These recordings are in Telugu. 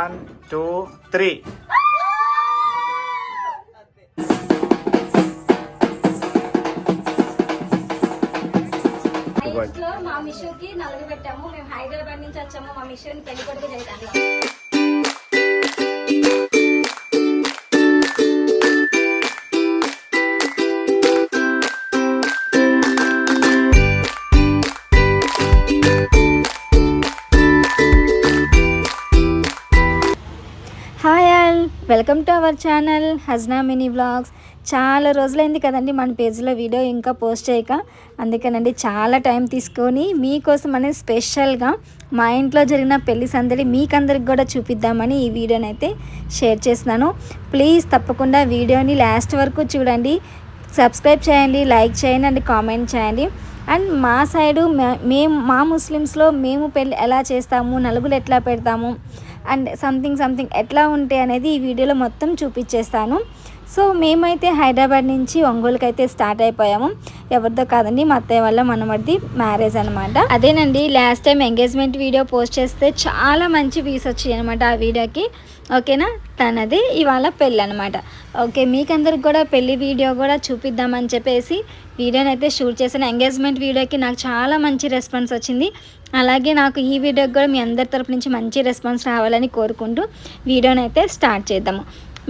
1 2 3 ఇంట్లో మా మిషన్కి నలుగు పెట్టాము. మేము హైదరాబాద్ నుంచి వచ్చాము. మా మిషన్ పెళ్లి కొడుకు చేయడానికి. Hi all, welcome to our channel హజ్నా మినీ వ్లాగ్స్. చాలా రోజులైంది కదండి మన పేజ్లో వీడియో ఇంకా పోస్ట్ చేయక. అందుకనండి చాలా టైం తీసుకొని మీకోసం అనేది స్పెషల్గా మా ఇంట్లో జరిగిన పెళ్లి సందడి మీకందరికి కూడా చూపిద్దామని ఈ వీడియోని అయితే షేర్ చేస్తున్నాను. ప్లీజ్ తప్పకుండా వీడియోని లాస్ట్ వరకు చూడండి, సబ్స్క్రైబ్ చేయండి, లైక్ చేయండి అండ్ కామెంట్ చేయండి. అండ్ మా సైడు మా ముస్లిమ్స్లో మేము పెళ్ళి ఎలా చేస్తాము, నలుగులు ఎట్లా పెడతాము అండ్ సంథింగ్ ఎట్లా ఉంటాయి అనేది ఈ వీడియోలో మొత్తం చూపించేస్తాను. సో మేమైతే హైదరాబాద్ నుంచి ఒంగోలుకి అయితే స్టార్ట్ అయిపోయాము. ఎవరిదో కాదండి, మా అత్తయ్య వల్ల మనమది మ్యారేజ్ అనమాట. అదేనండి, last time engagement video post చేస్తే చాలా మంచి వ్యూస్ వచ్చాయి అనమాట ఆ వీడియోకి. ఓకేనా, తనది ఇవాళ పెళ్ళి అనమాట. ఓకే, మీకందరికి కూడా పెళ్ళి వీడియో కూడా చూపిద్దామని చెప్పేసి వీడియోని అయితే షూట్ చేశాను. ఎంగేజ్మెంట్ వీడియోకి నాకు చాలా మంచి రెస్పాన్స్ వచ్చింది. అలాగే నాకు ఈ వీడియోకి కూడా మీ అందరి తరపు నుంచి మంచి రెస్పాన్స్ రావాలని కోరుకుంటూ వీడియోని అయితే స్టార్ట్ చేద్దాము.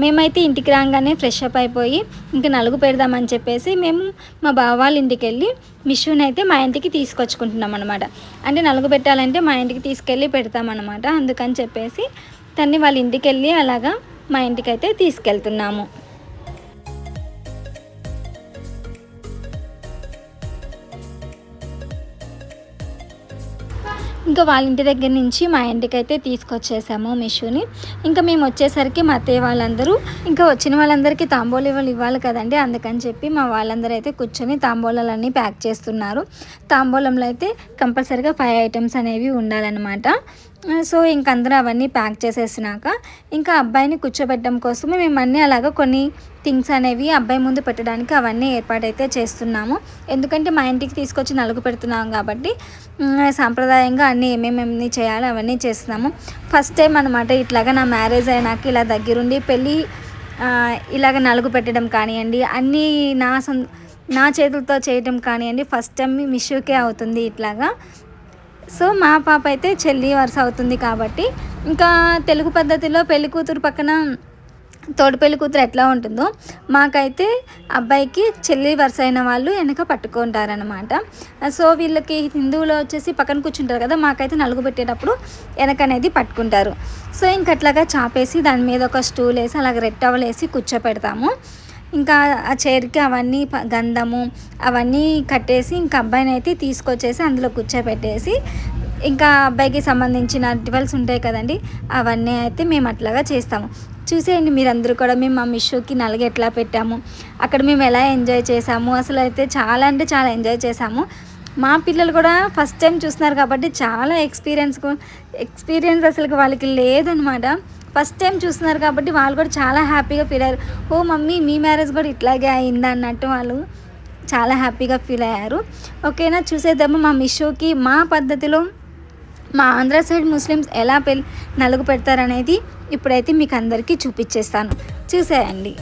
మేమైతే ఇంటికి రాగానే ఫ్రెష్ అప్ అయిపోయి ఇంకా నలుగు పెడదామని చెప్పేసి మేము మా బావ వాళ్ళ ఇంటికి వెళ్ళి మిషుని అయితే మా ఇంటికి తీసుకొచ్చుకుంటున్నాం అనమాట. అంటే నలుగు పెట్టాలంటే మా ఇంటికి తీసుకెళ్ళి పెడతామన్నమాట. అందుకని చెప్పేసి తన్ని వాళ్ళ ఇంటికి వెళ్ళి అలాగా మా ఇంటికి అయితే తీసుకెళ్తున్నాము. ఇంకా వాళ్ళ ఇంటి దగ్గర నుంచి మా ఇంటికి అయితే తీసుకొచ్చేసాము మిషుని. ఇంకా మేము వచ్చేసరికి మా అత్తయ్య వాళ్ళందరూ ఇంకా వచ్చిన వాళ్ళందరికీ తాంబూలాలు ఇవ్వాలి కదండి. అందుకని చెప్పి మా వాళ్ళందరూ అయితే కూర్చొని తాంబూలాలన్నీ ప్యాక్ చేస్తున్నారు. తాంబూలంలో అయితే కంపల్సరీగా 5 ఐటమ్స్ అనేవి ఉండాలన్నమాట. సో ఇంకందరూ అవన్నీ ప్యాక్ చేసేసినాక ఇంకా అబ్బాయిని కూర్చోబెట్టడం కోసమే మేము అన్నీ అలాగా కొన్ని థింగ్స్ అనేవి అబ్బాయి ముందు పెట్టడానికి అవన్నీ ఏర్పాటైతే చేస్తున్నాము. ఎందుకంటే మా ఇంటికి తీసుకొచ్చి నలుగు పెడుతున్నాం కాబట్టి సాంప్రదాయంగా అన్నీ ఏమేమి చేయాలో అవన్నీ చేస్తున్నాము. ఫస్ట్ టైం అనమాట ఇట్లాగా నా మ్యారేజ్ అయినాక ఇలా దగ్గరుండి పెళ్ళి ఇలాగ నలుగు పెట్టడం కానివ్వండి, అన్నీ నా చేతులతో చేయడం కానివ్వండి ఫస్ట్ టైం మిషుకే అవుతుంది ఇట్లాగా. సో మా పాప అయితే చెల్లి వరుస అవుతుంది కాబట్టి ఇంకా తెలుగు పద్ధతిలో పెళ్లి కూతురు పక్కన తోడు పెళ్లి కూతురు ఎట్లా ఉంటుందో మాకైతే అబ్బాయికి చెల్లి వరుస అయిన వాళ్ళు వెనక పట్టుకుంటారనమాట. సో వీళ్ళకి హిందువులో వచ్చేసి పక్కన కూర్చుంటారు కదా, మాకైతే నలుగు పెట్టేటప్పుడు వెనక అనేది పట్టుకుంటారు. సో ఇంకట్లాగా చాపేసి దాని మీద ఒక స్టూల్ వేసి అలాగ రెడ్ టవల్ వేసి కూర్చోపెడతాము. ఇంకా ఆ చైర్కి అవన్నీ గంధము అవన్నీ కట్టేసి ఇంకా అబ్బాయిని అయితే తీసుకొచ్చేసి అందులో కూర్చోపెట్టేసి ఇంకా అబ్బాయికి సంబంధించిన రిచువల్స్ ఉంటాయి కదండి, అవన్నీ అయితే మేము అట్లాగా చేస్తాము. చూసేయండి మీరందరూ కూడా మేము మా మిషుకి నలుగు ఎట్లా పెట్టాము, అక్కడ మేము ఎలా ఎంజాయ్ చేసాము. అసలు అయితే చాలా అంటే చాలా ఎంజాయ్ చేసాము. మా పిల్లలు కూడా ఫస్ట్ టైం చూస్తున్నారు కాబట్టి చాలా ఎక్స్పీరియన్స్ అసలు వాళ్ళకి లేదనమాట. ఫస్ట్ టైం చూస్తున్నారు కాబట్టి వాళ్ళు కూడా చాలా హ్యాపీగా ఫీల్ అయ్యారు. ఓ మమ్మీ మీ మ్యారేజ్ కూడా ఇట్లాగే అయిందా అన్నట్టు వాళ్ళు చాలా హ్యాపీగా ఫీల్ అయ్యారు. ఓకేనా, చూసేద్దాము మా మిషుకి మా పద్ధతిలో మా ఆంధ్ర సైడ్ ముస్లిమ్స్ ఎలా నలుగు పెడతారనేది ఇప్పుడైతే మీకు అందరికీ చూపించేస్తాను, చూసేయండి.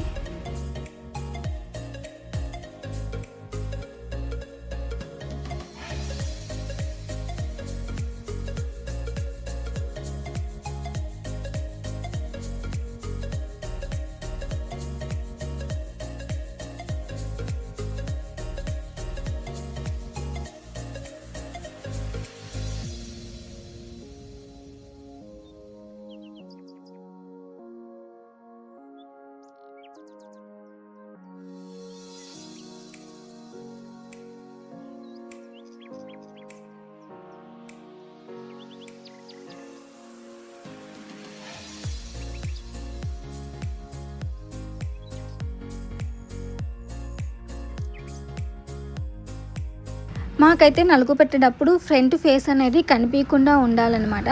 మాకైతే నలుగు పెట్టేటప్పుడు ఫ్రంట్ ఫేస్ అనేది కనిపించకుండా ఉండాలన్నమాట.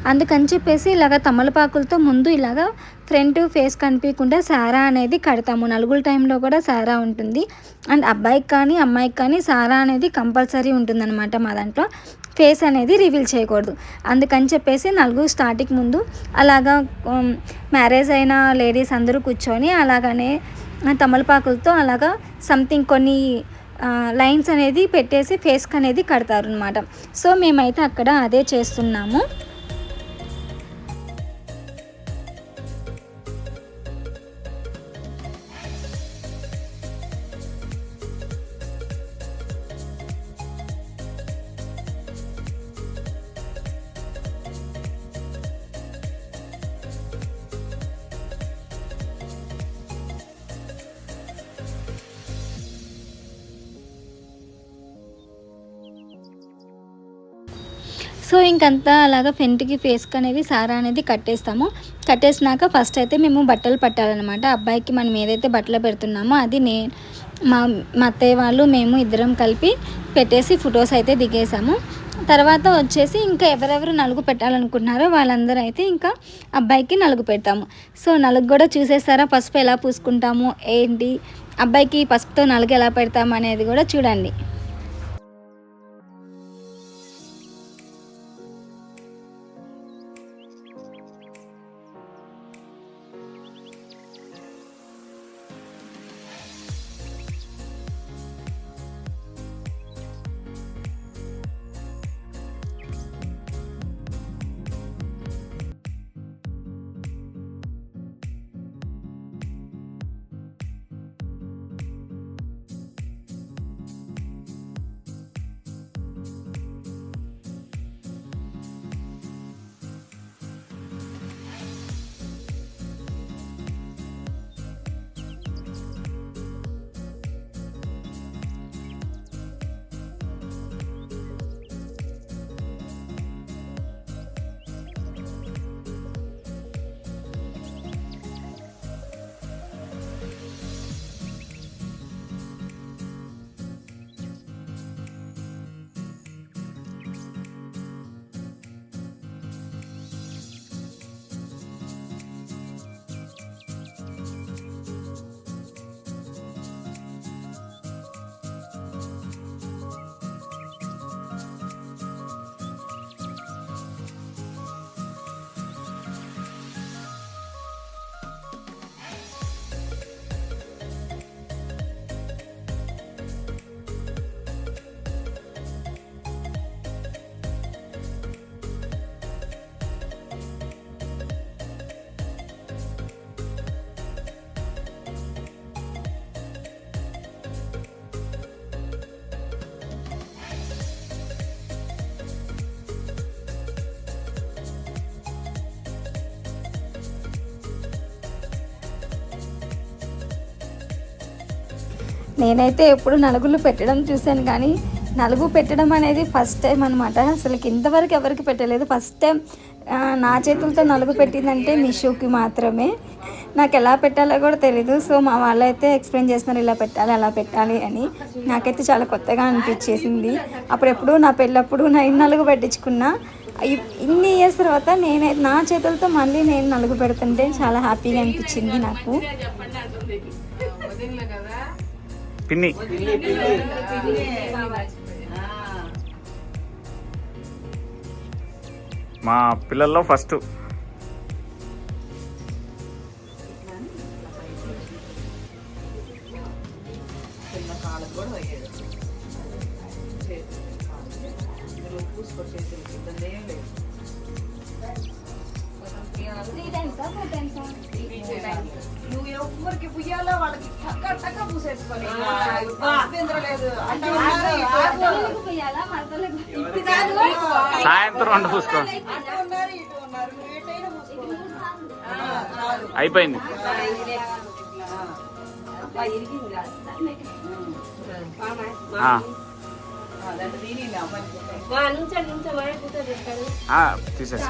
అందుకని చెప్పేసి ఇలాగ తమలపాకులతో ముందు ఇలాగ ఫ్రంట్ ఫేస్ కనిపించకుండా సారా అనేది కడతాము. నలుగుల టైంలో కూడా సారా ఉంటుంది. అండ్ అబ్బాయికి కానీ అమ్మాయికి కానీ సారా అనేది కంపల్సరీ ఉంటుందన్నమాట. మా దాంట్లో ఫేస్ అనేది రివీల్ చేయకూడదు. అందుకని చెప్పేసి నలుగు స్టార్టింగ్ ముందు అలాగా మ్యారేజ్ అయిన లేడీస్ అందరూ కూర్చొని అలాగనే తమలపాకులతో అలాగా సంథింగ్ కొన్ని లైన్స్ అనేది పెట్టేసి ఫేస్కి అనేది కడతారు అనమాట. సో మేమైతే అక్కడ అదే చేస్తున్నాము. సో ఇంకంతా అలాగా ఫ్రంట్కి ఫేస్కి అనేది సారా అనేది కట్టేస్తాము. కట్టేసినాక ఫస్ట్ అయితే మేము బట్టలు పట్టాలన్నమాట. అబ్బాయికి మనం ఏదైతే బట్టలు పెడుతున్నామో అది మా అత్తయ్య వాళ్ళు మేము ఇద్దరం కలిపి పెట్టేసి ఫొటోస్ అయితే దిగేసాము. తర్వాత వచ్చేసి ఇంకా ఎవరెవరు నలుగు పెట్టాలనుకుంటున్నారో వాళ్ళందరూ అయితే ఇంకా అబ్బాయికి నలుగు పెడతాము. సో నలుగు కూడా చూసేస్తారా, పసుపు ఎలా పూసుకుంటాము ఏంటి, అబ్బాయికి పసుపుతో నలుగు ఎలా పెడతాము అనేది కూడా చూడండి. నేనైతే ఎప్పుడు నలుగులు పెట్టడం చూశాను, కానీ నలుగు పెట్టడం అనేది ఫస్ట్ టైం అనమాట. అసలు ఇంతవరకు ఎవరికి పెట్టలేదు. ఫస్ట్ టైం నా చేతులతో నలుగు పెట్టిందంటే మిషుకి మాత్రమే. నాకు ఎలా పెట్టాలో కూడా తెలీదు. సో మా వాళ్ళైతే ఎక్స్ప్లెయిన్ చేస్తున్నారు, ఇలా పెట్టాలి అలా పెట్టాలి అని. నాకైతే చాలా కొత్తగా అనిపించేసింది. అప్పుడెప్పుడు నా పెళ్ళప్పుడు నేను నలుగు పెట్టించుకున్నా. ఇన్ని ఇయర్స్ తర్వాత నా చేతులతో మళ్ళీ నేను నలుగు పెడుతుంటే చాలా హ్యాపీగా అనిపించింది నాకు. పిన్ని మా పిల్లల్లో ఫస్ట్ నువ్వు ఎవరికి పుయ్యాలో వాళ్ళకి టక్క టక్క పూసేసుకొని సాయంత్రం వంట పూసుకోండి. అయిపోయింది. తీసేసి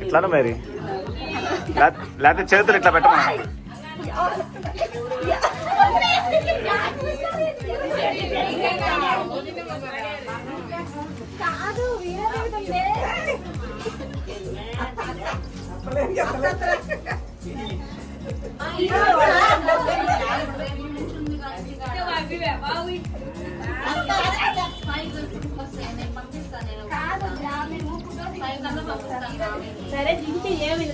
ఇట్లాను మరి లేకపోతే చేతులు ఇట్లా పెట్టమా. సరే దించి ఏమి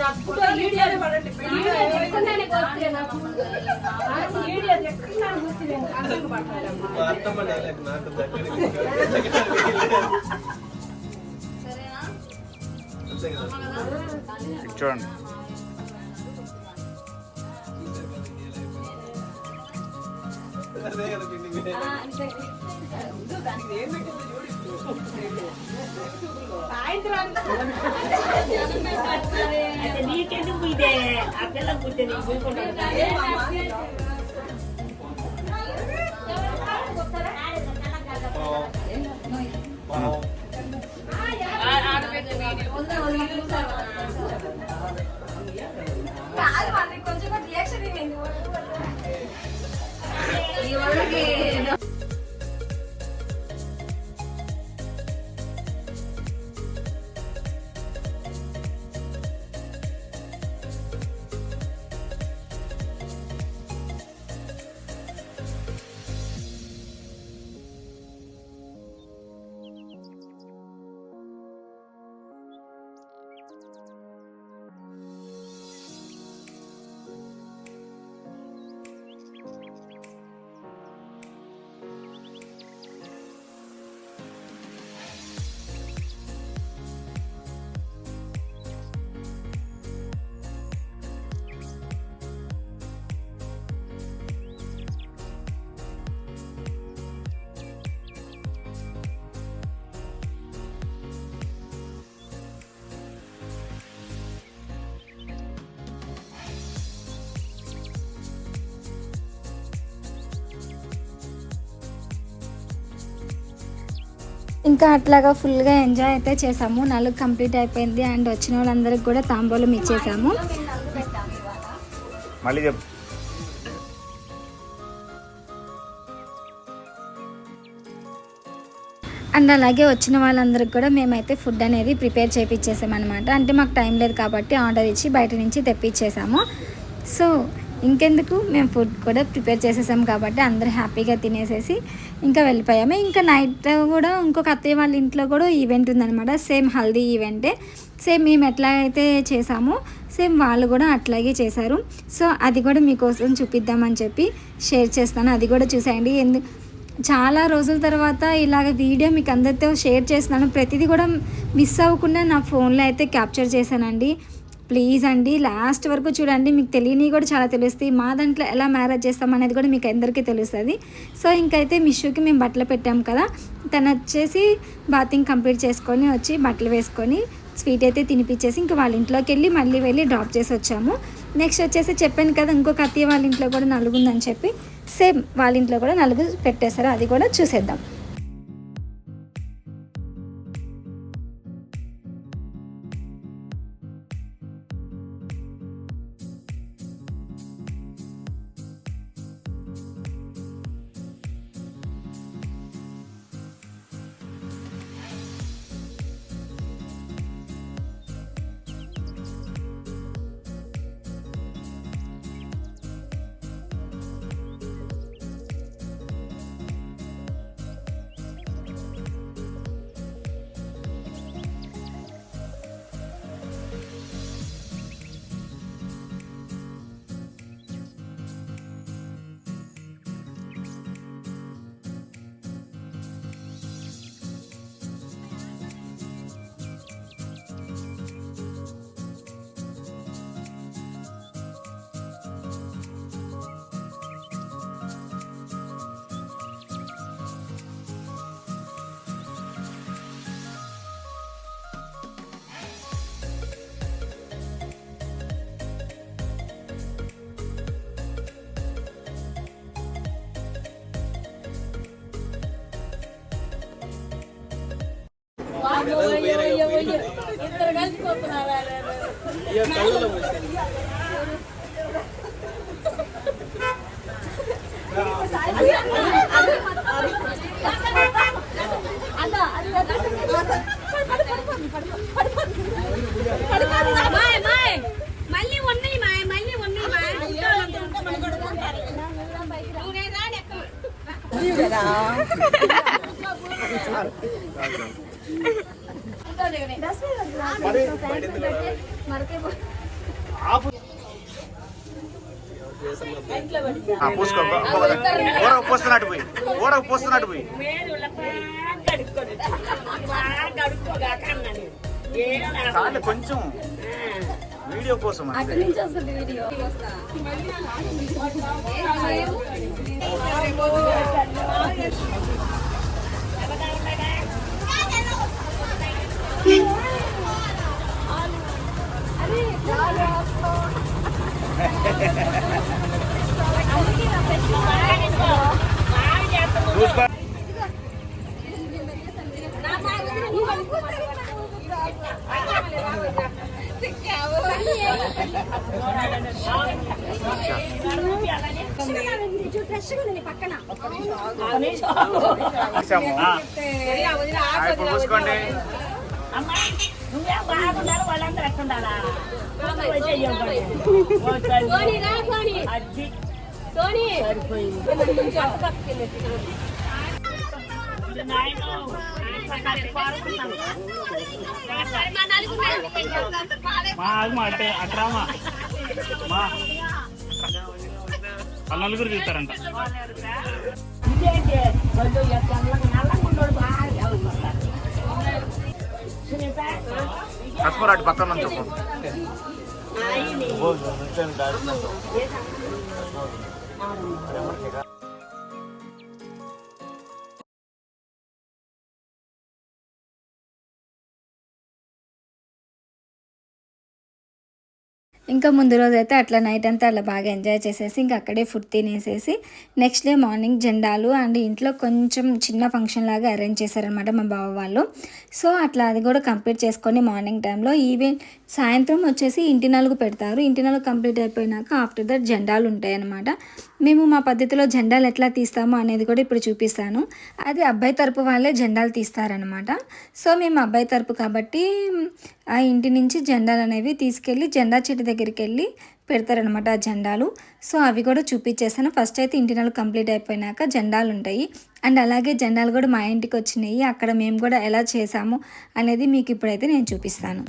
వీడియో చూడండి. నీకెందుకు ఇదే ఆ పిల్ల కూర్చొని ఇంకా అట్లాగా ఫుల్గా ఎంజాయ్ అయితే చేసాము. నలుగు కంప్లీట్ అయిపోయింది అండ్ వచ్చిన వాళ్ళందరికి కూడా తాంబూలం ఇచ్చేసాము. మళ్ళీ చెప్పు. అండ్ అలాగే వచ్చిన వాళ్ళందరికి కూడా మేమైతే ఫుడ్ అనేది ప్రిపేర్ చేయించేసాం అనమాట. అంటే మాకు టైం లేదు కాబట్టి ఆర్డర్ ఇచ్చి బయట నుంచి తెప్పించేసాము. సో ఇంకెందుకు మేము ఫుడ్ కూడా ప్రిపేర్ చేసేసాం కాబట్టి అందరూ హ్యాపీగా తినేసేసి ఇంకా వెళ్ళిపోయాము. ఇంకా నైట్ కూడా ఇంకొక అత్తయ్య వాళ్ళ ఇంట్లో కూడా ఈవెంట్ ఉందన్నమాట. సేమ్ హల్దీ ఈవెంటే. సేమ్ మేము ఎట్లా అయితే చేసామో సేమ్ వాళ్ళు కూడా అట్లాగే చేశారు. సో అది కూడా మీకోసం చూపిద్దామని చెప్పి షేర్ చేస్తాను. అది కూడా చూసేయండి. చాలా రోజుల తర్వాత ఇలాగ వీడియో మీకు అందరితో షేర్ చేస్తున్నాను. ప్రతిదీ కూడా మిస్ అవ్వకుండా నా ఫోన్లో అయితే క్యాప్చర్ చేశానండి. ప్లీజ్ అండి లాస్ట్ వరకు చూడండి. మీకు తెలియని కూడా చాలా తెలుస్తాయి. మా దాంట్లో ఎలా మ్యారేజ్ చేస్తాం అనేది కూడా మీకు అందరికీ తెలుస్తుంది. సో ఇంకైతే మిషుకి మేము బట్టలు పెట్టాం కదా, తను వచ్చేసి బాతింగ్ కంప్లీట్ చేసుకొని వచ్చి బట్టలు వేసుకొని స్వీట్ అయితే తినిపించేసి ఇంకా వాళ్ళ ఇంట్లోకి వెళ్ళి డ్రాప్ చేసి వచ్చాము. నెక్స్ట్ వచ్చేసి చెప్పాను కదా ఇంకొక అత్తయ్య వాళ్ళ ఇంట్లో కూడా నలుగు ఉందని చెప్పి సేమ్ వాళ్ళ ఇంట్లో కూడా నలుగు పెట్టేశారు. అది కూడా చూసేద్దాం. ఇద్దరు కలిసిపోతున్నారా మళ్ళీ ఉన్నాయి మళ్ళీ ఉన్నాయి పూసుకో ఊరకు పోస్తున్నట్టు పోయి ఊరకు పోస్తున్నట్టు పోయి చాలు కొంచెం వీడియో కోసం పూసుకోండి నువ్వే బాగుండాలి వాళ్ళందరూ ఎట్టుండాలా అట్రామా నలుగురు చూస్తారంట కస్మరాటి పక్కన నుంచి ఇంకా ముందు రోజు అయితే అట్లా నైట్ అంతా అట్లా బాగా ఎంజాయ్ చేసేసి ఇంకా అక్కడే ఫుడ్ తినేసేసి నెక్స్ట్ డే మార్నింగ్ జెండాలు అండ్ ఇంట్లో కొంచెం చిన్న ఫంక్షన్ లాగా అరేంజ్ చేశారనమాట మా బావ వాళ్ళు. సో అట్లా అది కూడా కంప్లీట్ చేసుకొని మార్నింగ్ టైంలో ఈవెంట్ సాయంత్రం వచ్చేసి ఇంటి నలుగు పెడతారు. ఇంటి నలుగు కంప్లీట్ అయిపోయినాక ఆఫ్టర్ దట్ జెండాలు ఉంటాయి అన్నమాట. మేము మా పద్ధతిలో జెండాలు ఎట్లా తీస్తామో అనేది కూడా ఇప్పుడు చూపిస్తాను. అది అబ్బాయి తరపు వాళ్ళే జెండాలు తీస్తారనమాట. సో మేము అబ్బాయి తరపు కాబట్టి ఆ ఇంటి నుంచి జెండాలు అనేవి తీసుకెళ్ళి జెండా చెట్టు దగ్గరికి వెళ్ళి పెడతారనమాట ఆ జెండాలు. సో అవి కూడా చూపించేస్తాను. ఫస్ట్ అయితే ఇంటి నెలలు కంప్లీట్ అయిపోయినాక జెండాలు ఉంటాయి. అండ్ అలాగే జెండాలు కూడా మా ఇంటికి వచ్చినాయి. అక్కడ మేము కూడా ఎలా చేసాము అనేది మీకు ఇప్పుడైతే నేను చూపిస్తాను.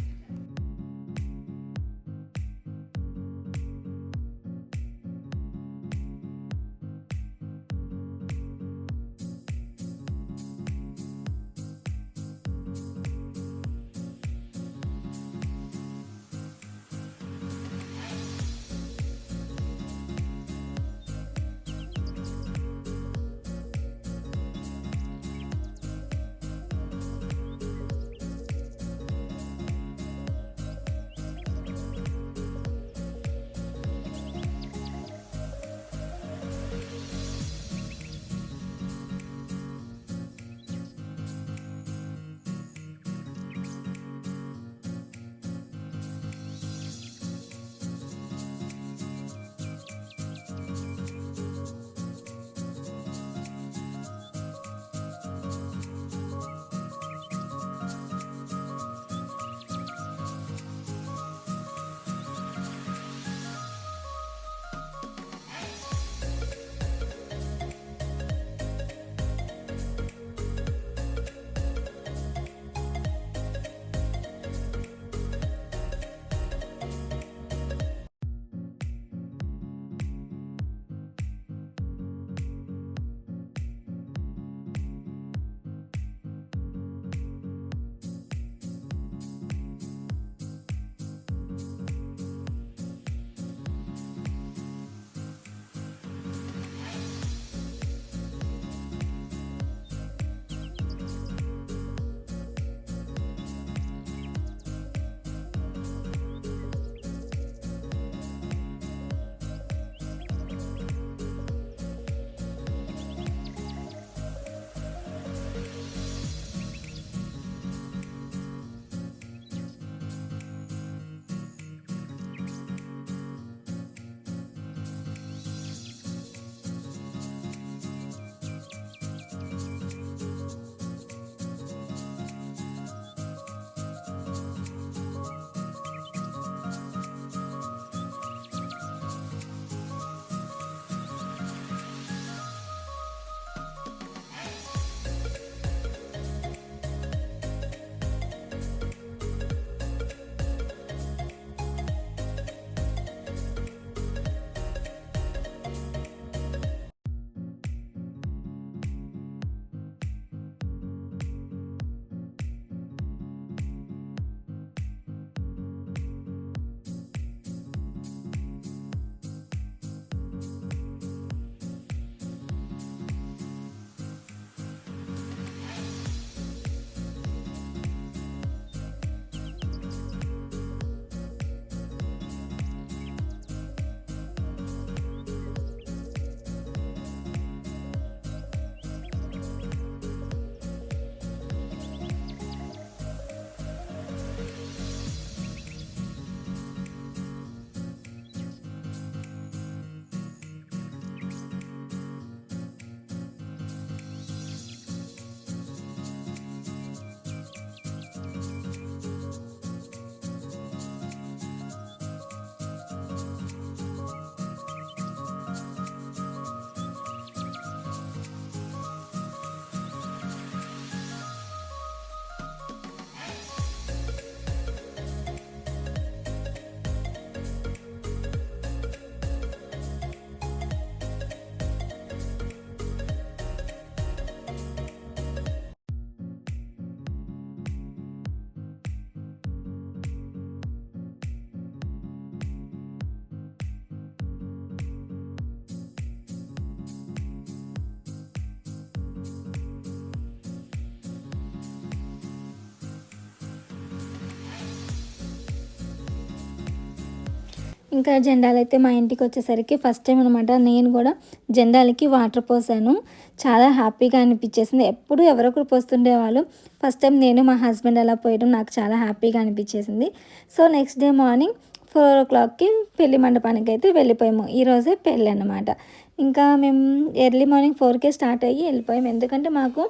ఇంకా జెండాలు అయితే మా ఇంటికి వచ్చేసరికి ఫస్ట్ టైం అనమాట నేను కూడా జెండాలకి వాటర్ పోసాను. చాలా హ్యాపీగా అనిపించేసింది. ఎప్పుడు ఎవరొకరు పోస్తుండేవాళ్ళు, ఫస్ట్ టైం నేను మా హస్బెండ్ అలా పోయడం నాకు చాలా హ్యాపీగా అనిపించేసింది. సో నెక్స్ట్ డే మార్నింగ్ 4 o'clockకి పెళ్లి మండపానికి అయితే వెళ్ళిపోయాము. ఈరోజే పెళ్ళి అన్నమాట. ఇంకా మేము ఎర్లీ మార్నింగ్ 4కే స్టార్ట్ అయ్యి వెళ్ళిపోయాము. ఎందుకంటే మాకు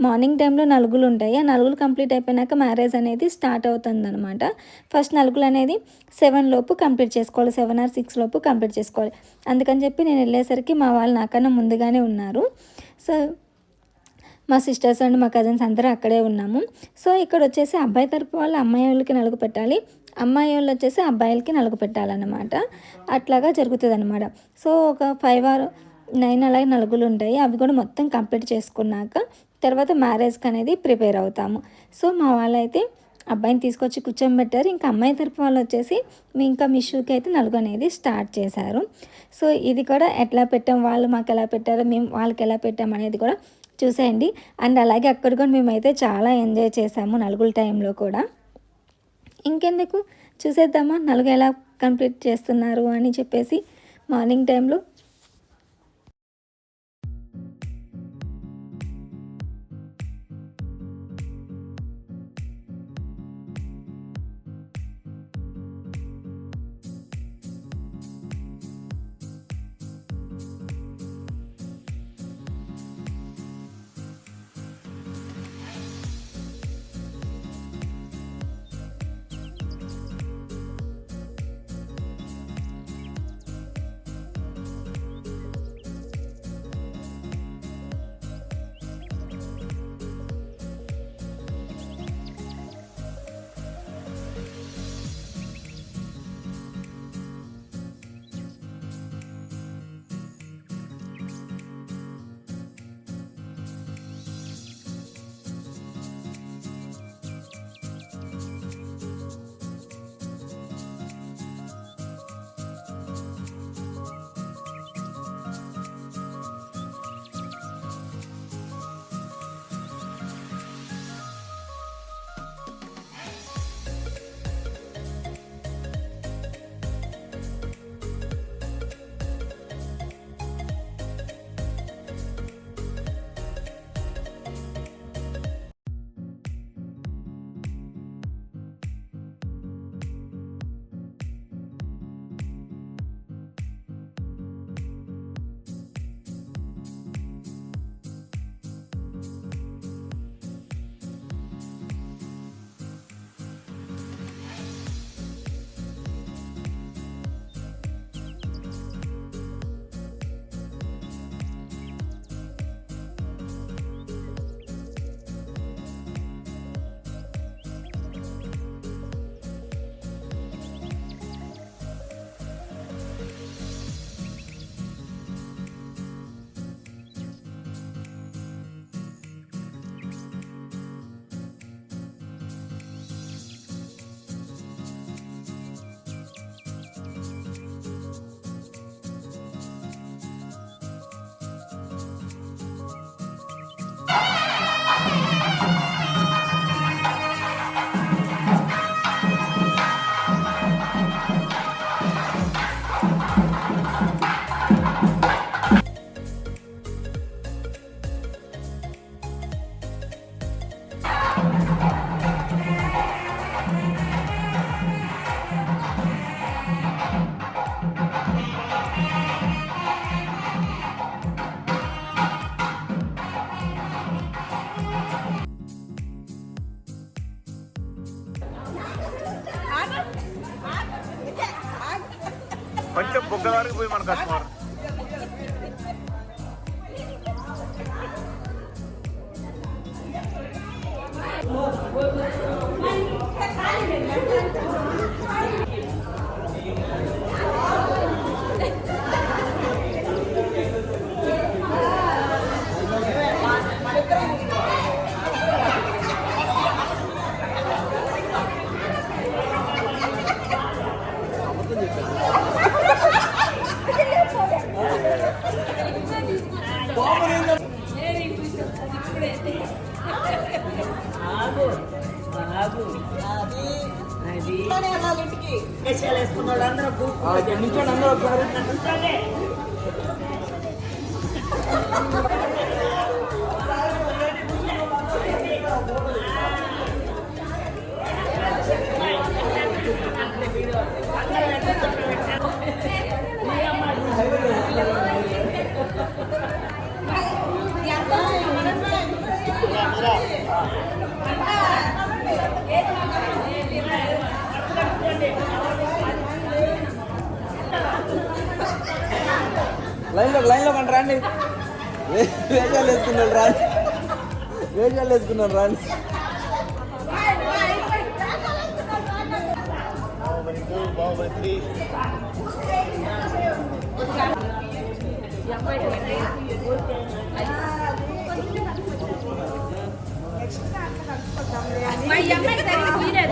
మార్నింగ్ టైంలో నలుగులు ఉంటాయి. ఆ నలుగులు కంప్లీట్ అయిపోయినాక మ్యారేజ్ అనేది స్టార్ట్ అవుతుంది అనమాట. ఫస్ట్ నలుగులు అనేది 7 లోపు కంప్లీట్ చేసుకోవాలి, 7 or 6 లోపు కంప్లీట్ చేసుకోవాలి. అందుకని చెప్పి నేను వెళ్ళేసరికి మా వాళ్ళు నాకన్నా ముందుగానే ఉన్నారు. సో మా సిస్టర్స్ అండ్ మా కజిన్స్ అందరూ అక్కడే ఉన్నాము. సో ఇక్కడ వచ్చేసి అబ్బాయి తరపు వాళ్ళు అమ్మాయి వాళ్ళకి నలుగు పెట్టాలి, అమ్మాయి వాళ్ళు వచ్చేసి అబ్బాయిలకి నలుగు పెట్టాలన్నమాట. అట్లాగా జరుగుతుంది అనమాట. సో ఒక 5 or 9 అలాగే నలుగులు ఉంటాయి. అవి కూడా మొత్తం కంప్లీట్ చేసుకున్నాక తర్వాత మ్యారేజ్కి అనేది ప్రిపేర్ అవుతాము. సో మా వాళ్ళైతే అబ్బాయిని తీసుకొచ్చి కూర్చోబెట్టారు. ఇంకా అమ్మాయి తరపు వాళ్ళు వచ్చేసి ఇంకా మిషుకి అయితే నలుగు అనేది స్టార్ట్ చేశారు. సో ఇది కూడా ఎట్లా పెట్టాం, వాళ్ళు మాకు ఎలా పెట్టారో మేము వాళ్ళకి ఎలా పెట్టాం అనేది కూడా చూసేయండి. అండ్ అలాగే అక్కడ కూడా మేమైతే చాలా ఎంజాయ్ చేసాము నలుగుల టైంలో కూడా. ఇంకెందుకు చూసేద్దామా నలుగు ఎలా కంప్లీట్ చేస్తున్నారు అని చెప్పేసి మార్నింగ్ టైంలో. కొంచెం బొగ్గల వరకు పోయి మన కస్టమర్. ఆగు ఆగు అది వెళ్ళాలి ఇంటికి. వేషాలు వేసుకున్న వాళ్ళు అందరూ నిల్చోండి అందరూ ఒకసారి. కూర్చోండి. లైన్లో పండి రండి. వేషాలు వేసుకున్నాడు రాండి. వేషాలు వేసుకున్నాడు రాండి.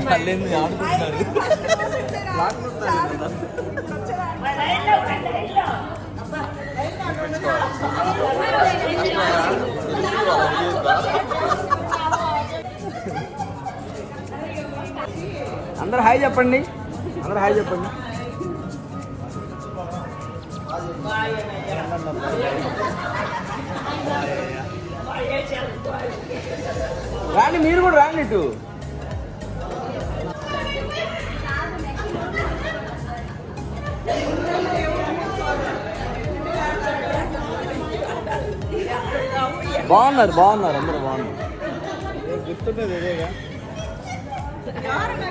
మళ్ళీ ఆడుకుంటున్నారు. లైన్లో ఉండండి, లైన్లో. అందరు హాయ్ చెప్పండి. అందరు హాయ్ చెప్పండి. రాండి, మీరు కూడా రాండి ఇటు. బాగున్నారు అందరూ బాగున్నారు.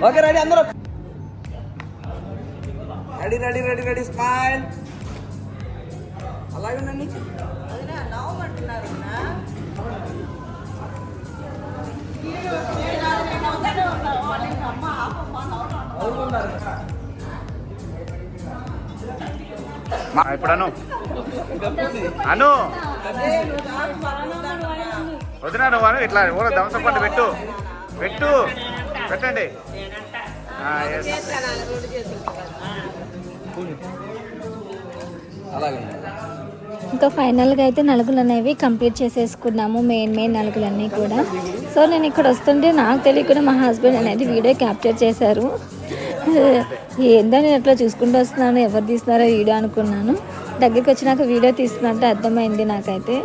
ఓకే రెడీ అందరూ. Ready smile. అలాగే ఉండండి. వదినా, నవ్వమంటున్నారు నా. ఇప్పుడు అను వదినా నువ్వు అను ఇట్లా ఊర దంసం పండు పెట్టండి. అలాగే ఇంకా ఫైనల్గా అయితే నలుగులు అనేవి కంప్లీట్ చేసేసుకున్నాము, మెయిన్ నలుగులన్నీ కూడా. సో నేను ఇక్కడ వస్తుంటే నాకు తెలియకుండా మా హస్బెండ్ అనేది వీడియో క్యాప్చర్ చేశారు. ఏందో నేను అట్లా చూసుకుంటూ వస్తున్నాను, ఎవరు తీస్తున్నారో వీడియో అనుకున్నాను. దగ్గరికి వచ్చినాక వీడియో తీస్తున్నట్టు అర్థమైంది నాకైతే.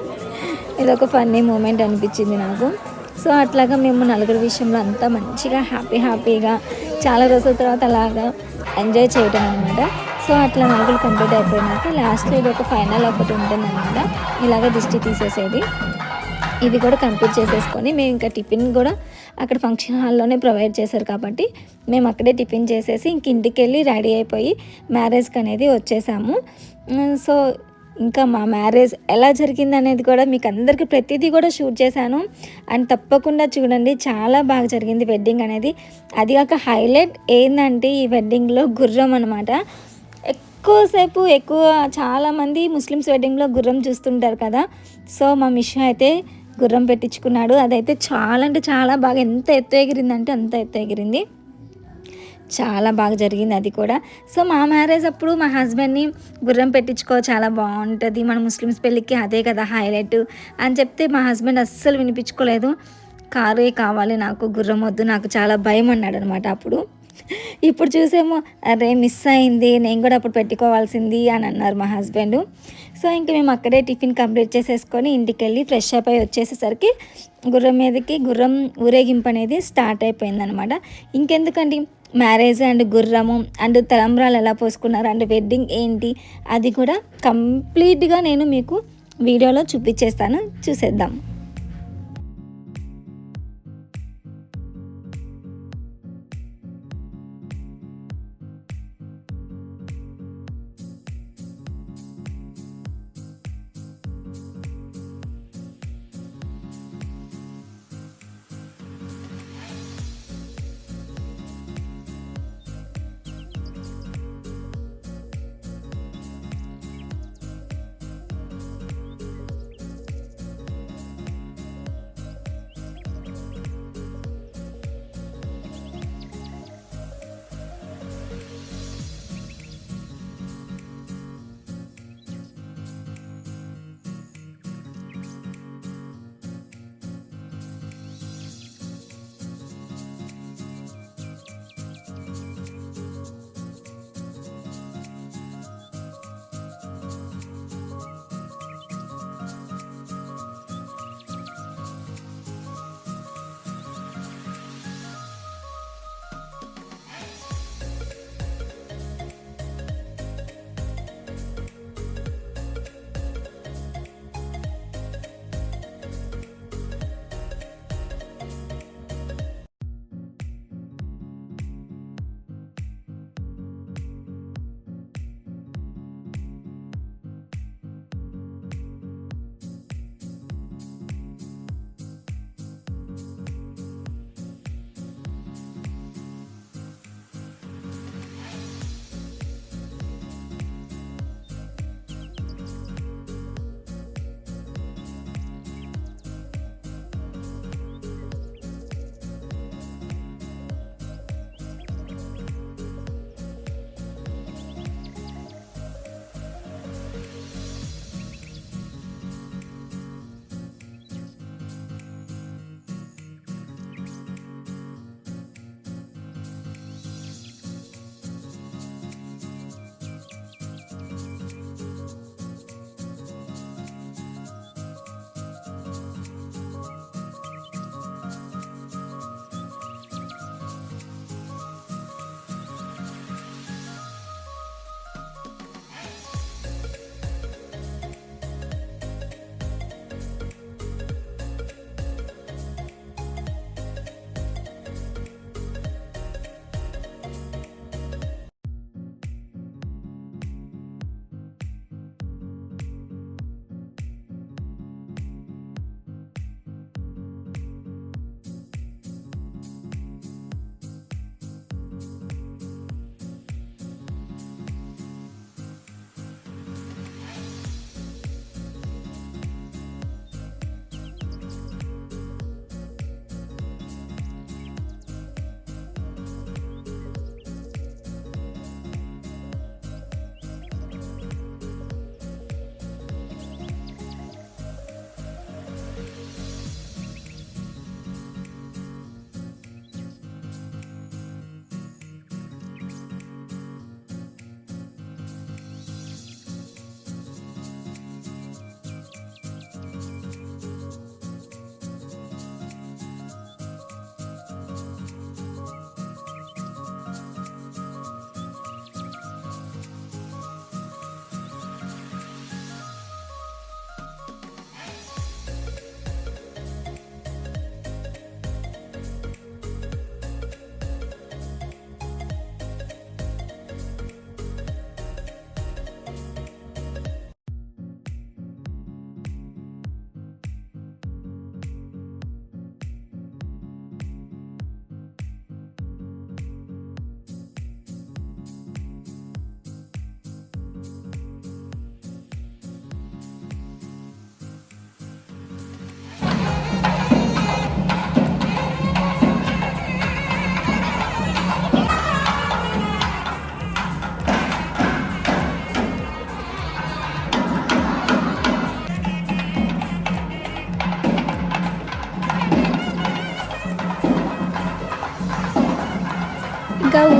ఇది ఒక ఫన్నీ మూమెంట్ అనిపించింది నాకు. సో అట్లాగా మేము నలుగురు విషయంలో అంతా మంచిగా హ్యాపీగా చాలా రోజుల తర్వాత అలాగా ఎంజాయ్ చేయటం అనమాట. సో అట్లా నలుగురు కంప్లీట్ అయిపోయినాక లాస్ట్లో ఇది ఒక ఫైనల్ ఒకటి ఉంటుంది అనమాట, ఇలాగ దిష్టి తీసేసేది. ఇది కూడా కంప్లీట్ చేసేసుకొని మేము ఇంకా టిఫిన్ కూడా అక్కడ ఫంక్షన్ హాల్లోనే ప్రొవైడ్ చేశారు కాబట్టి మేము అక్కడే టిఫిన్ చేసేసి ఇంక ఇంటికి వెళ్ళి రెడీ అయిపోయి మ్యారేజ్కి అనేది వచ్చేసాము. సో ఇంకా మా మ్యారేజ్ ఎలా జరిగింది అనేది కూడా మీకు అందరికీ ప్రతిదీ కూడా షూట్ చేశాను. అండ్ తప్పకుండా చూడండి, చాలా బాగా జరిగింది వెడ్డింగ్ అనేది. అది కాక హైలైట్ ఏంటంటే ఈ వెడ్డింగ్లో గుర్రం అనమాట. ఎక్కువ చాలామంది ముస్లిమ్స్ వెడ్డింగ్లో గుర్రం చూస్తుంటారు కదా. సో మా మిషు అయితే గుర్రం పెట్టించుకున్నాడు. అదైతే చాలా అంటే చాలా బాగా, ఎంత ఎత్తు ఎగిరిందంటే అంత ఎత్తు ఎగిరింది. చాలా బాగా జరిగింది అది కూడా. సో మా మ్యారేజ్ అప్పుడు మా హస్బెండ్ని గుర్రం పెట్టించుకో, చాలా బాగుంటుంది, మన ముస్లిమ్స్ పెళ్ళికి అదే కదా హైలైట్ అని చెప్తే మా హస్బెండ్ అస్సలు వినిపించుకోలేదు. కారే కావాలి నాకు, గుర్రం వద్దు, నాకు చాలా భయం అన్నాడు అనమాట అప్పుడు. ఇప్పుడు చూసేమో అరే మిస్ అయింది, నేను కూడా అప్పుడు పెట్టుకోవాల్సింది అని అన్నారు మా హస్బెండ్. సో ఇంక మేము అక్కడే టిఫిన్ కంప్లీట్ చేసేసుకొని ఇంటికి వెళ్ళి ఫ్రెష్ అప్ అయి వచ్చేసేసరికి గుర్రం మీదకి గుర్రం ఊరేగింపు అనేది స్టార్ట్ అయిపోయిందనమాట. ఇంకెందుకండి మ్యారేజ్ అండ్ గుర్రము అండ్ తలంబ్రాలు ఎలా పోసుకున్నారు అండ్ వెడ్డింగ్ ఏంటి అది కూడా కంప్లీట్గా నేను మీకు వీడియోలో చూపించేస్తాను, చూసేద్దాం.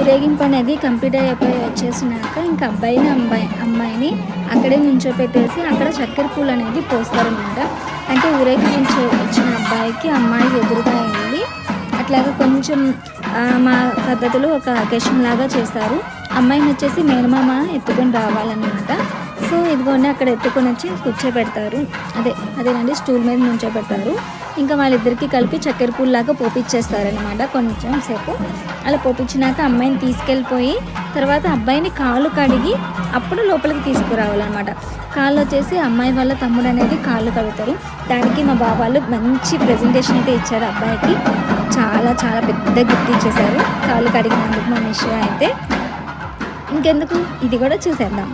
ఊరేగింపు అనేది కంప్లీట్ అయిపోయి వచ్చేసినాక ఇంకా అమ్మాయిని అక్కడే నుంచోపెట్టేసి అక్కడ చక్కెర పూలు అనేది పోస్తారనమాట. అంటే ఊరేగించి వచ్చిన అబ్బాయికి అమ్మాయి ఎదురుగా వెళ్ళి అట్లాగా కొంచెం మా పద్ధతిలో ఒక అకేషన్ లాగా చేస్తారు. అమ్మాయిని వచ్చేసి మేనమామ ఎత్తుకొని రావాలన్నమాట. సో ఇదిగోండి అక్కడ ఎత్తుకొని వచ్చి కూర్చోబెడతారు, అదేనండి స్టూల్ మీద నుంచోబెడతారు. ఇంకా వాళ్ళిద్దరికి కలిపి చక్కెర పూల్లాగా పోపిచ్చేస్తారనమాట. కొంచెం సేపు అలా పోపించినాక అమ్మాయిని తీసుకెళ్ళిపోయి తర్వాత అబ్బాయిని కాళ్ళు కడిగి అప్పుడు లోపలికి తీసుకురావాలన్నమాట. కాళ్ళు వచ్చేసి అమ్మాయి వాళ్ళ తమ్ముడు అనేది కాళ్ళు కడుగుతారు. దానికి మా బాబాలు మంచి ప్రెజెంటేషన్ అయితే ఇచ్చారు. అబ్బాయికి చాలా చాలా పెద్ద గిఫ్ట్ ఇచ్చేసారు కాళ్ళు కడిగినందుకు మా మిషో అయితే. ఇంకెందుకు ఇది కూడా చూసేద్దాం.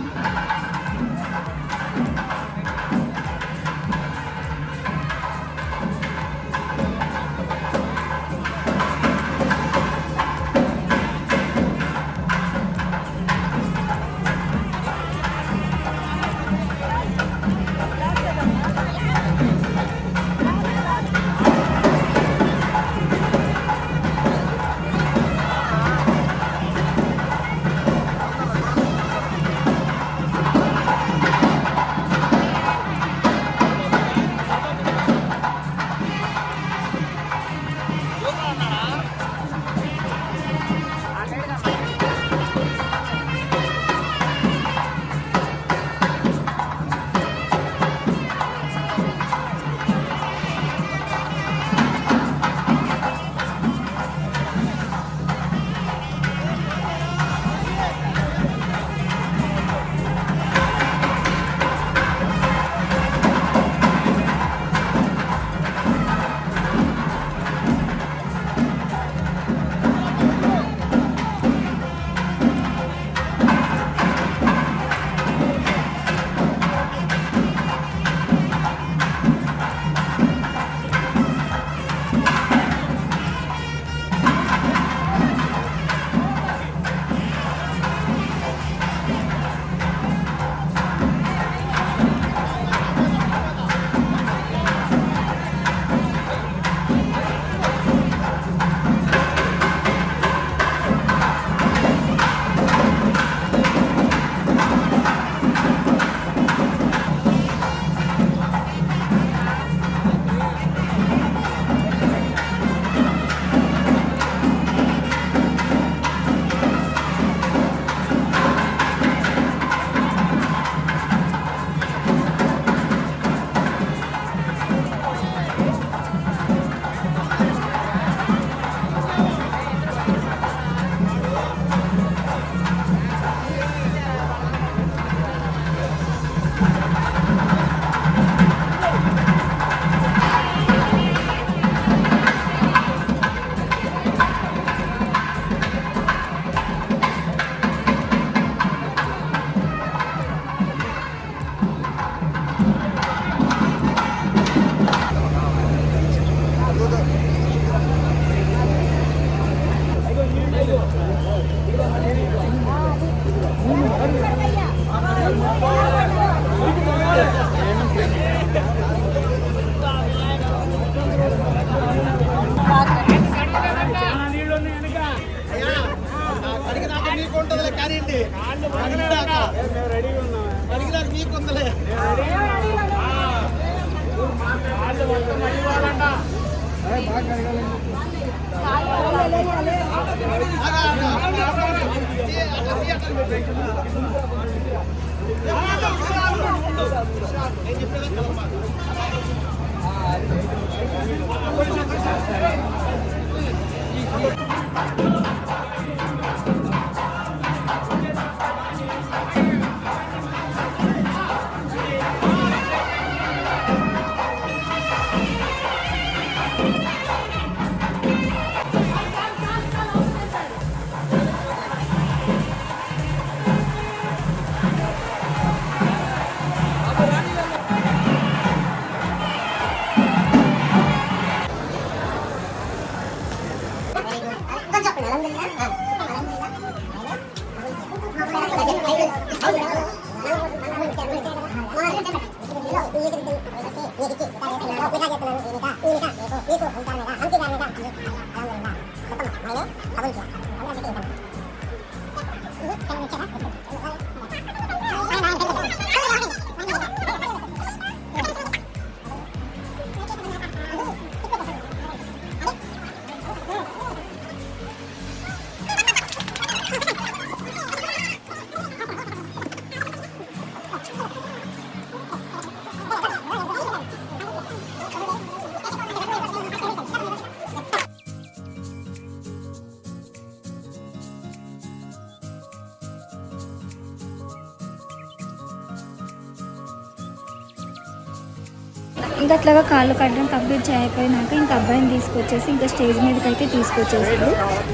ఇంకా అట్లాగా కాళ్ళు కట్టడం కంప్లీట్ చేయకపోయినాక ఇంకా అబ్బాయిని తీసుకొచ్చేసి ఇంకా స్టేజ్ మీదకి అయితే తీసుకొచ్చేసారు.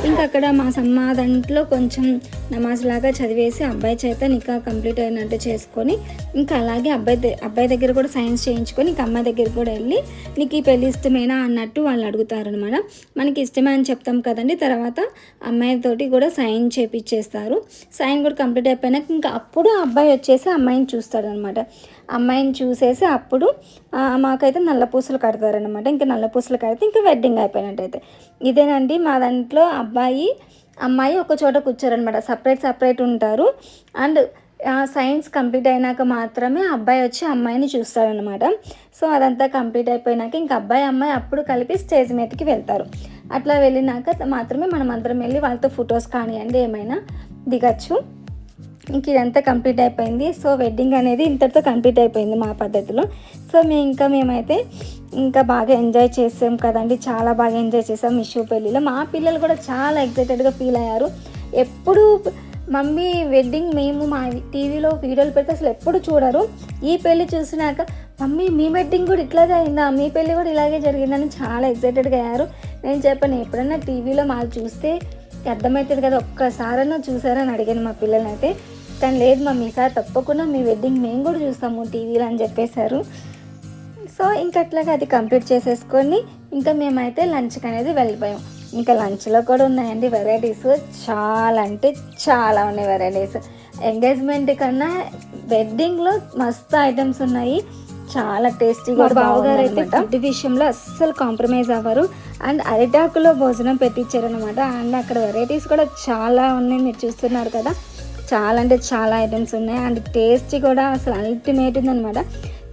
ఇంకా అక్కడ మా దాంట్లో కొంచెం నమాజ్ లాగా చదివేసి అబ్బాయి చేత నికా కంప్లీట్ అయినట్టు చేసుకొని ఇంకా అలాగే అబ్బాయి దగ్గర కూడా సైన్స్ చేయించుకొని ఇంకా అమ్మాయి దగ్గర కూడా వెళ్ళి నీకు ఈ పెళ్ళి ఇష్టమేనా అన్నట్టు వాళ్ళు అడుగుతారు అనమాట. మనకి ఇష్టమే అని చెప్తాం కదండి. తర్వాత అమ్మాయితోటి కూడా సైన్ చేపించేస్తారు. సైన్ కూడా కంప్లీట్ అయిపోయినాక ఇంకా అప్పుడు అబ్బాయి వచ్చేసి అమ్మాయిని చూస్తాడు అనమాట. అమ్మాయిని చూసేసి అప్పుడు మాకైతే నల్లపూసలు కడతారనమాట. ఇంకా నల్లపూసలు కడితే ఇంకా వెడ్డింగ్ అయిపోయినట్టయితే. ఇదేనండి మా దాంట్లో అమ్మాయి ఒక చోట కూర్చోరనమాట. సపరేట్ ఉంటారు. అండ్ సైన్స్ కంప్లీట్ అయినాక మాత్రమే అబ్బాయి వచ్చి అమ్మాయిని చూస్తారనమాట. సో అదంతా కంప్లీట్ అయిపోయినాక ఇంకా అమ్మాయి అప్పుడు కలిపి స్టేజ్ మీదకి వెళ్తారు. అట్లా వెళ్ళినాక మాత్రమే మనం అందరం వెళ్ళి వాళ్ళతో ఫొటోస్ కానివ్వండి ఏమైనా దిగచ్చు. ఇంక ఇదంతా కంప్లీట్ అయిపోయింది. సో వెడ్డింగ్ అనేది ఇంతటితో కంప్లీట్ అయిపోయింది మా పద్ధతిలో. సో మేమైతే ఇంకా బాగా ఎంజాయ్ చేసాం కదండి. చాలా బాగా ఎంజాయ్ చేసాం మిషు పెళ్ళిలో. మా పిల్లలు కూడా చాలా ఎక్సైటెడ్గా ఫీల్ అయ్యారు. ఎప్పుడు మమ్మీ వెడ్డింగ్ మేము మా టీవీలో వీడియోలు పెడితే అసలు ఎప్పుడు చూడరు. ఈ పెళ్ళి చూసినాక మమ్మీ మీ వెడ్డింగ్ కూడా ఇట్లాగే అయిందా, మీ పెళ్ళి కూడా ఇలాగే జరిగిందని చాలా ఎక్సైటెడ్గా అయ్యారు. నేను చెప్పాను ఎప్పుడన్నా టీవీలో మాకు చూస్తే అర్థమవుతుంది కదా, ఒక్కసారన్నా చూసారని అడిగాను మా పిల్లల్ని అయితే. కానీ లేదు మమ్మీ ఈసారి తప్పకుండా మీ వెడ్డింగ్ మేము కూడా చూస్తాము టీవీలో అని చెప్పేశారు. సో ఇంకా అట్లాగా అది కంప్లీట్ చేసేసుకొని ఇంకా మేమైతే లంచ్కి అనేది వెళ్ళిపోయాం. ఇంకా లంచ్లో కూడా ఉన్నాయండి వెరైటీస్, చాలా అంటే చాలా ఉన్నాయి వెరైటీస్. ఎంగేజ్మెంట్ కన్నా వెడ్డింగ్లో మస్తు ఐటమ్స్ ఉన్నాయి, చాలా టేస్టీగా. బావగారు అయితే ఫుడ్ విషయంలో అస్సలు కాంప్రమైజ్ అవ్వరు. అండ్ అరిటాకులో భోజనం పెట్టించారనమాట. అండ్ అక్కడ వెరైటీస్ కూడా చాలా ఉన్నాయి, మీరు చూస్తున్నారు కదా. చాలా అంటే చాలా ఐటమ్స్ ఉన్నాయి. అండ్ టేస్ట్ కూడా అసలు అల్టిమేట్ ఉందనమాట.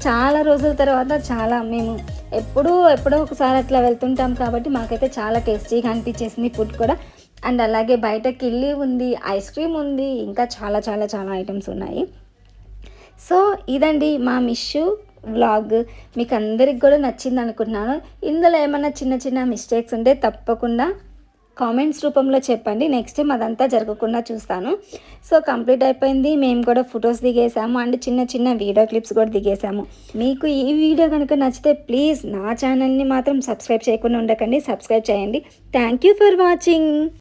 చాలా రోజుల తర్వాత మేము ఎప్పుడో ఒకసారి అట్లా వెళ్తుంటాం కాబట్టి మాకైతే చాలా టేస్టీగా అనిపించేసింది ఫుడ్ కూడా. అండ్ అలాగే బయట కిళ్ళి ఉంది, ఐస్ క్రీమ్ ఉంది, ఇంకా చాలా చాలా చాలా ఐటమ్స్ ఉన్నాయి. సో ఇదండి మా మిషు వ్లాగ్. మీకు అందరికి కూడా నచ్చింది అనుకుంటున్నాను. ఇందులో ఏమైనా చిన్న మిస్టేక్స్ ఉంటే తప్పకుండా కామెంట్స్ రూపంలో చెప్పండి. నెక్స్ట్ టైం అదంతా జరగకుండా చూస్తాను. సో కంప్లీట్ అయిపోయింది. మేము కూడా ఫొటోస్ దిగేసాము అండ్ చిన్న వీడియో క్లిప్స్ కూడా దిగేసాము. మీకు ఈ వీడియో కనుక నచ్చితే ప్లీజ్ నా ఛానల్ని మాత్రం సబ్స్క్రైబ్ చేయకుండా ఉండకండి, సబ్స్క్రైబ్ చేయండి. Thank you for watching.